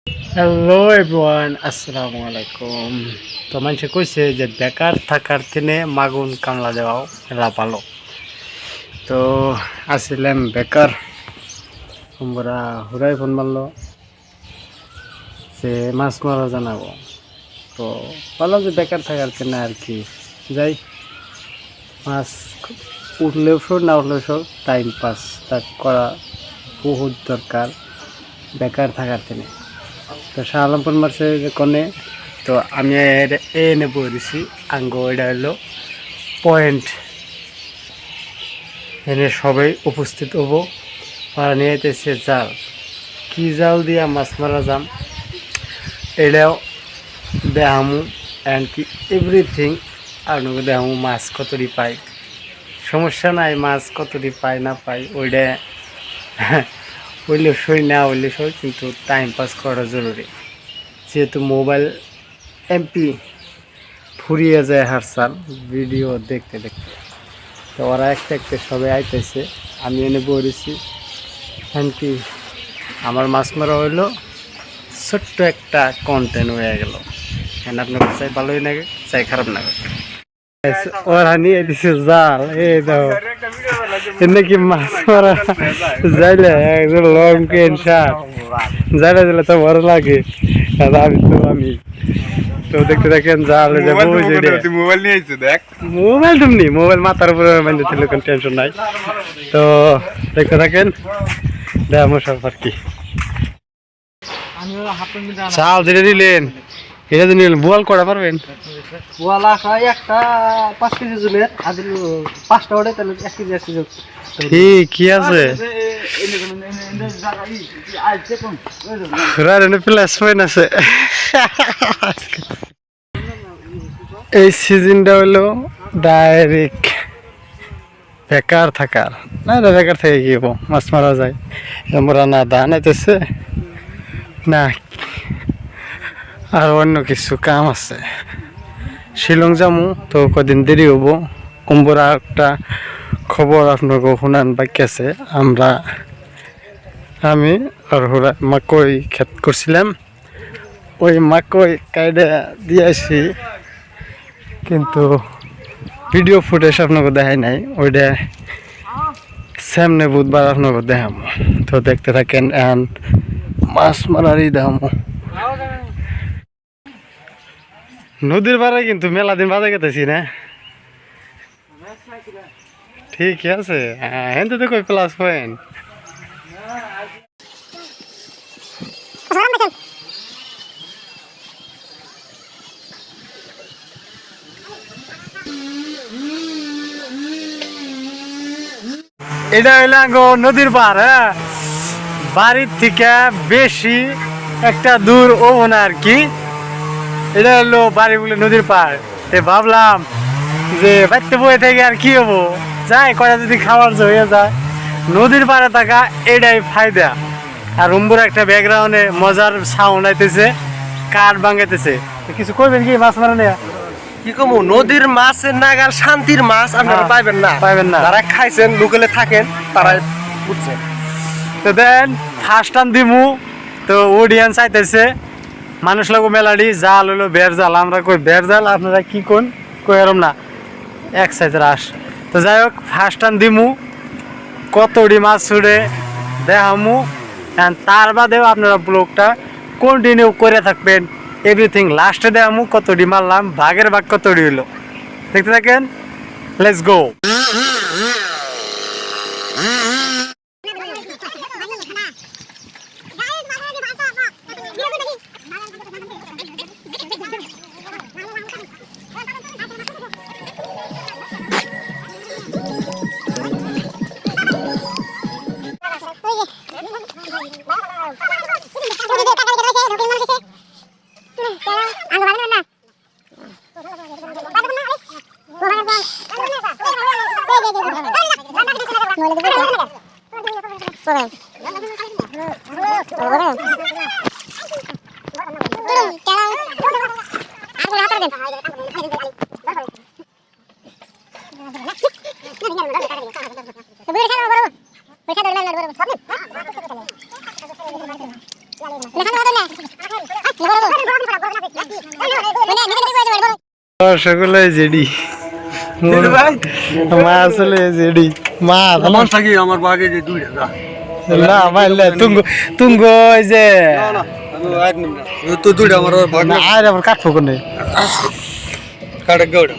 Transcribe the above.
Hello everyone, আসসালামু আলাইকুম। তো মানুষে কইছে যে বেকার থাকার দিনে মাগুন কামলা দেওয়াও এলা ভালো। তো আসছিলাম বেকার, আমরা হুরাই ফোন মারলো যে মাছ মারা জানাবো। তো বললাম যে বেকার থাকার দিনে আর কি যাই, মাছ উঠলেও শোর না উঠলেও শোর, টাইম পাস করা বহুত দরকার বেকার থাকার দিনে। তো শাহ আলমপুর মারছে যে কনে, তো আমি এনে বলেছি আঙ্গো, এটা হলো পয়েন্ট, এনে সবাই উপস্থিত হব। আর নিয়ে যেতেছে জাল, কি জাল দিয়া মাছ মারা যাম এটাও দেখামু, অ্যান্ড কি এভরিথিং আপনাকে দেখামু। মাছ কতটি পাই সমস্যা নাই, মাছ কতটি পাই না পাই ওইটা হইলে সই না হইলে সই, কিন্তু টাইম পাস করা জরুরি। যেহেতু মোবাইল এমপি ফুরিয়ে যায় হারসাল ভিডিও দেখতে দেখতে, তো ওরা একটা একটা সবাই আইতেছে, আমি এনে বলেছি। এমপি আমার মাছ মারা হইলো ছোট্ট একটা কন্টেন্ট হয়ে গেল। এখানে আপনার চাই ভালোই লাগে, চাই খারাপ লাগে। ওরা নিয়ে দিছে জাল, এই দাও নাকি মাছ মারা যাইলে একজন লং পেন শার্ট যাইলে দিলে তো বড় লাগে। আমি তো দেখতে দেখেন জাল, মোবাইল নিয়েছে, দেখ মোবাইল তুমি মোবাইল মাথার উপরে মানে কোনো টেনশন নাই। তো দেখতে থাকেন, দেখাবো সব আর কি। চাল যেটা দিলেন এটা নিলেন, বোয়াল করা পারবেন? একটা 5 কেজি জুলের আর 5টা ওড়ে তাহলে 1 কেজি 1 কেজি ঠিক আছে। প্লাস পয়েন্ট আছে। এই সিজনটা হলো ডাইরেক্ট বেকার থাকার, না বেকার থেকে কি হবো, মাছ মারা যায়। আমরা না ধান আইতেছে না আর অন্য কিছু কাম আছে। শিলং যামু, তো কদিন দেরি হবো। কুম্বরা একটা খবর আপনাকে শুনান বাকি আছে। আমি আর হুরা মাকই খেত করছিলাম, ওই মাকই কাইডে দিয়েছি, কিন্তু ভিডিও ফুটেজ আপনাকে দেখাই নাই। ওইটা সামনে বুধবার আপনাকে দেখাবো, তো দেখতে থাকেন। এখন মাছ মারারই দেখাবো। নদীর পাড়ে কিন্তু মেলা দিন বাজে গেতেছি না, ঠিক আছে। হ্যাঁ তো কই প্লাস পয়েন্ট। এটা হইলো নদীর পার, হ্যাঁ বাড়ির থেকে বেশি একটা দূর হবো না আর কি। এটা হলো বাড়ি বলে নদীর পার। তে ভাবলাম যে বাড়িতে বয়ে থেকে আর কি হবো, যাই কয়টা যদি খাবার হয়ে যায়। নদীর পাড়ে থাকা এটাই ফায়দা। আর রুম্বুর একটা ব্যাকগ্রাউন্ডে মজার সাউন্ড আইতেছে, কাঠ ভাঙাইতেছে। কিছু করবেন কি মাছ মারা নেয়া? কি কমু, নদীর মাছের নাগার শান্তির মাছ আপনারা পাইবেন না। যারা খাইছেন লোকালে থাকেন তারাই বুঝছেন। তো দেন ফার্স্ট টাইম দিমু, তো অডিয়েন্স আইতেছে, মানুষ লাগো মেলাডি। জাল হলো বের জাল, আমরা কই বের জাল, আপনারা কি কোন কই এরম না, এক সাইজের আস। তো যাই হোক ফার্স্ট টাইম দিমু, কতটি মাছ ছুড়ে দেখামু। তার বাদেও আপনারা ব্লগটা কন্টিনিউ করে থাকবেন, এভরিথিং লাস্টে দেখামু কতটি মারলাম, ভাগের ভাগ কতটি হইলো। দেখতে থাকেন, লেটস গো। সকলে জেডি মা আসলে জেডি মা আমার থাকি আমার বাগে যে দুইটা না মাইলে তুঙ্গ ওই যে তো দুইটা আমার বাগ আর আবার কাটবো কোনে কাটে গৌড়া